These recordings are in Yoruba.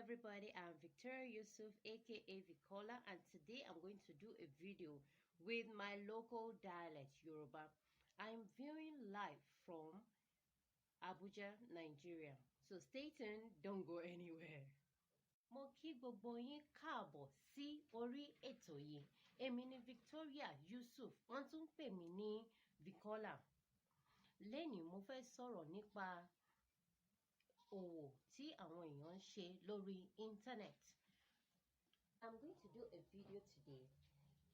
everybody, I'm Yoosuff, aka Vicola, and today I'm going to do a video with my local dialect, Yoruba. I'm viewing live from Abuja, Nigeria. So stay tuned, don't go anywhere. Mo kí gbogbo yín káàbọ̀ sí orí ètò yìí. Èmi ni Victoria Yoosuff, wọ́n tún pè mí ní Vicola. Lẹ́nìí mo fẹ́ sọ̀rọ̀ nípa òwò tí àwọn èèyàn ń ṣe lórí internet. I'm going to do a video today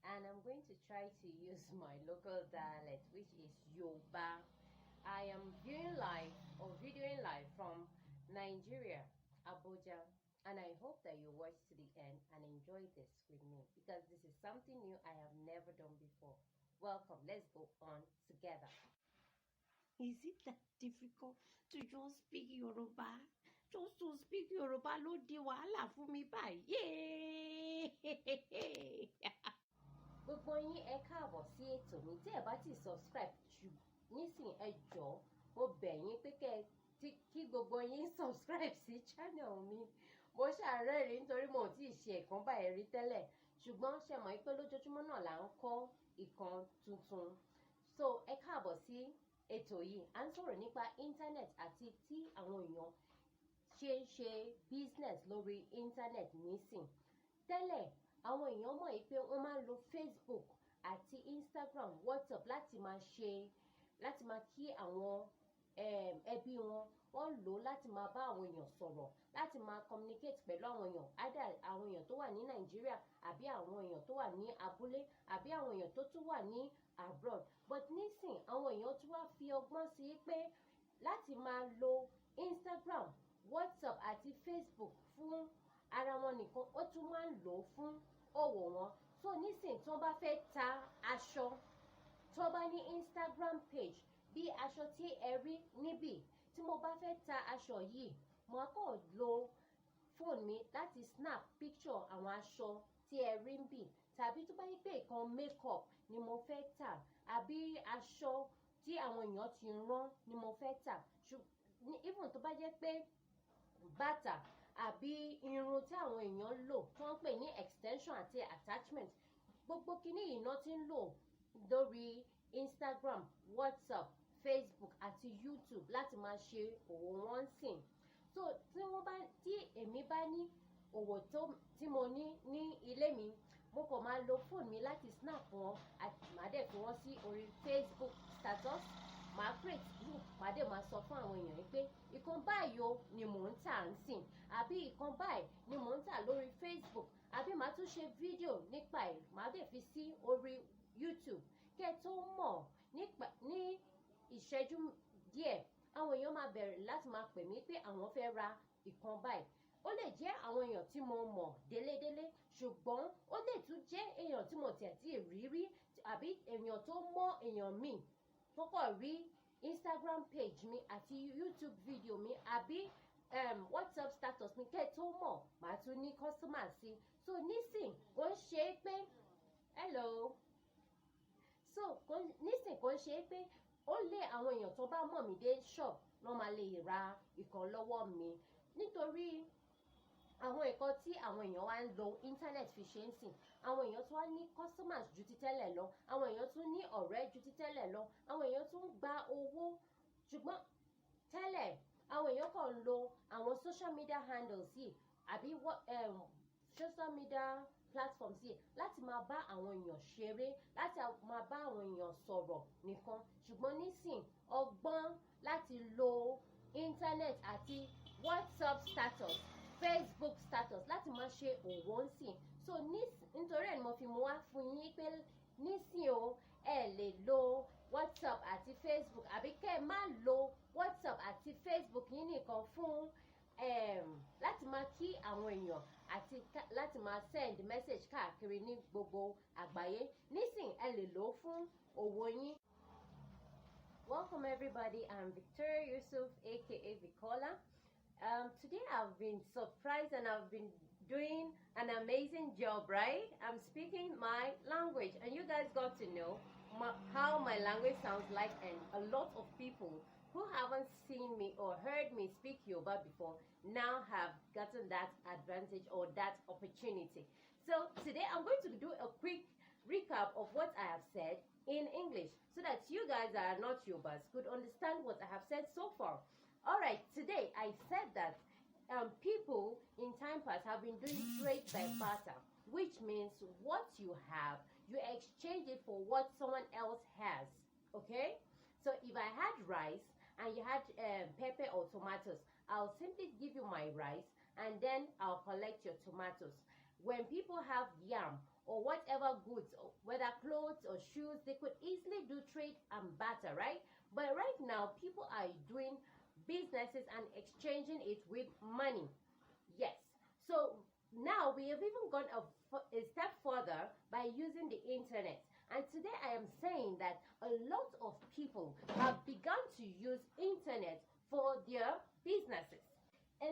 and I'm going to try to use my local dialect, which is Yoruba. I am viewing live or videoing live from Nigeria, Abuja, and I hope that you watch to the end and enjoy this with me because this is something new I have never done before. Welcome, let's go on together. Is it that difficult to just speak Yoruba? Just to speak Yoruba ló di wàhálà fún mi báyìí. Gbogbo yín ẹ káàbọ̀ sí ètò mi. Tí ẹ bá ti subscribe jù nísìnyí ẹ jọ̀ọ́ mo bẹ̀ yín pé kí gbogbo yín subscribe sí channel mi. Mo ṣàrẹ́rìn nítorí mo ti ṣe ẹ̀kan báyìí rí tẹ́lẹ̀ ṣùgbọ́n ṣe mọ̀ pé lójoojúmọ́ náà là ń kọ́ ìkan tuntun. So ẹ káàbọ̀ sí ètò yìí. À ń sọ̀rọ̀ nípa internet àti tí àwọn èèyàn ṣe business lórí internet nísìn. Tẹ́lẹ̀ àwọn èèyàn mọ̀ pé wọ́n máa ń lo Facebook àti Instagram, WhatsApp láti máa kí àwọn ẹbí wọn. Wọ́n lò ó láti máa bá àwọn èèyàn sọ̀rọ̀, láti máa communicate pẹ̀lú àwọn èèyàn, either àwọn èèyàn tó wà ní Nàìjíríà àbí àwọn èèyàn tó wà ní abúlé àbí àwọn èèyàn tó tún wà ní abroad. But nísìn àwọn èèyàn tún wá fi ọgbọ́n sí pé láti máa lo Instagram, WhatsApp àti Facebook fún ara wọn nìkan, ó tún máa ń lò ó fún òwò wọn. So nísìn tí wọ́n bá fẹ́ ta aṣọ, tí wọ́n bá ní Instagram page bí aṣọ tí ẹ rí níbí, tí mo bá fẹ́ ta aṣọ yìí mo kàn lo fóònù mi láti snap picture àwọn aṣọ tí ẹ rí níbí, tàbí tó bá yí pé nǹkan makeup ni mo fẹ́ tà àbí aṣọ tí àwọn èèyàn ti rán ni mo fẹ́ tà, even tó bá jẹ́ pé bàtà àbí irun tí àwọn èèyàn lò tí wọ́n pè ní extension àti attachment, gbogbo kíní yìí náà ti ń lò lórí Instagram, WhatsApp, Facebook àti YouTube láti máa ṣe òwò wọn sìn. So tí èmi bá ní òwò tí mo ní ilé mi, mo kàn máa lo fóònù mi láti snap wọn àti màá dẹ̀ fi wọ́n sí orí Facebook status, màá create group, màá dẹ̀ máa sọ fún àwọn èèyàn pé ìkan báyìí o ni mò ń tà ń sìn, àbí ìkan báyìí ni mò ń tà lórí Facebook, àbí màá tún ṣe fídíò nípa ẹ̀, màá dẹ̀ fi sí orí YouTube. Kẹ́ tó mọ̀ ní ìṣẹ́jú díẹ̀ àwọn èèyàn máa bẹ̀rẹ̀ láti máa pè mí pé àwọn fẹ́ ra ìkan báyìí. Ó lè jẹ́ àwọn èèyàn tí mo mọ̀ délédélé, ṣùgbọ́n ó lè tún jẹ́ èèyàn tí mo tẹ̀ tí rí àbí èèyàn tó mọ̀ èèyàn mi tó kàn rí Instagram page mi àti YouTube video mi àbí WhatsApp status mi. Kẹ́ tó mọ̀ màá tún ní customer sí. So nísìn kò ń ṣe pé hello. So nísìn kò ń ṣe pé ó lé àwọn èèyàn tó bá mọ̀ mí dé shop ló máa lè ra ìkan lọ́wọ́ mi, nítorí àwọn nǹkan tí àwọn èèyàn wá ń lo internet fi ṣe ń sìn. Àwọn èèyàn tún wá ní customers ju ti tẹ́lẹ̀ lọ, àwọn èèyàn tún ní ọ̀rẹ́ ju ti tẹ́lẹ̀ lọ, àwọn èèyàn tún gba owó. Ṣùgbọ́n tẹ́lẹ̀ àwọn èèyàn kàn ń lo àwọn social media handles yìí àbí social media platforms yìí láti máa bá àwọn èèyàn ṣeré, láti máa bá àwọn èèyàn sọ̀rọ̀ nìkan. Ṣùgbọ́n nísìn ọgbọ́n láti lo internet àti WhatsApp status, Facebook status láti máa ṣe òwò ń sìn. So nítorí ẹ̀ ni mo fi mú wá fún yín pé nísìn o ẹ lè lo WhatsApp àti Facebook, àbí kẹ́ ẹ má lo WhatsApp àti Facebook yín nìkan fún láti máa kí àwọn èèyàn àti láti máa send message káàkiri ní gbogbo àgbáyé. Nísìn ẹ lè lò ó fún òwò yín. Welcome everybody, I'm Yoosuff, aka Vicola. Today I've been surprised and I've been doing an amazing job, right? I'm speaking my language and you guys got to know how my language sounds like, and a lot of people who haven't seen me or heard me speak Yoruba before now have gotten that advantage or that opportunity. So today I'm going to do a quick recap of what I have said in English so that you guys that are not Yorubas could understand what I have said so far. All right, today I said that people in time past have been doing trade by barter, which means what you have, you exchange it for what someone else has. Okay? So if I had rice and you had pepper or tomatoes, I'll simply give you my rice and then I'll collect your tomatoes. When people have yam or whatever goods, whether clothes or shoes, they could easily do trade and barter, right? But right now, people are doing businesses and exchanging it with money. Yes. So now we have even gone a step further by using the internet. And today I am saying that a lot of people have begun to use internet for their businesses. A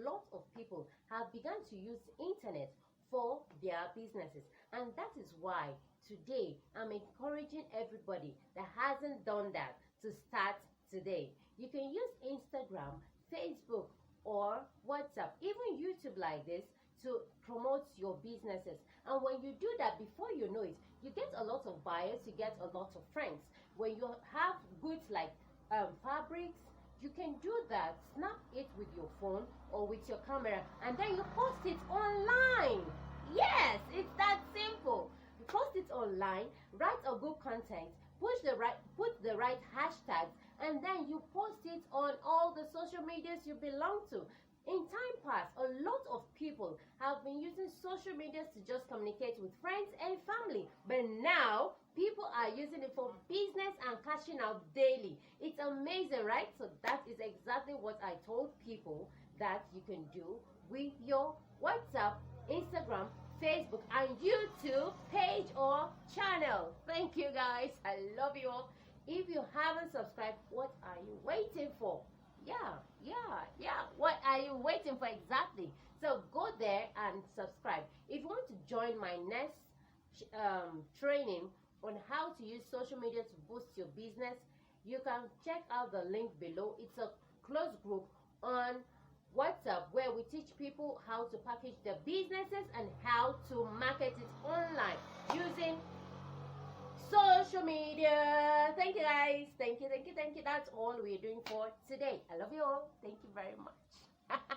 lot of people have begun to use internet for their businesses. And that is why today I'm encouraging everybody that hasn't done that to start today. You can use Instagram, Facebook, or WhatsApp, even YouTube like this to promote your businesses. And when you do that, before you know it, you get a lot of buyers, you get a lot of friends. When you have goods like fabrics, you can do that, snap it with your phone or with your camera, and then you post it online. Yes, it's that simple. You post it online, write a good content, put the right hashtags, and then you post it on all the social medias you belong to. In time past, a lot of people have been using social medias to just communicate with friends and family. But now, people are using it for business and cashing out daily. It's amazing, right? So that is exactly what I told people that you can do with your WhatsApp, Instagram, Facebook, and YouTube page or channel. Thank you, guys. I love you all. If you haven't subscribed, what are you waiting for? Yeah. What are you waiting for exactly? So go there and subscribe. If you want to join my next training on how to use social media to boost your business, you can check out the link below. It's a closed group on WhatsApp where we teach people how to package their businesses and how to market it online using social media. Thank you, guys. Thank you. That's all we're doing for today. I love you all. Thank you very much.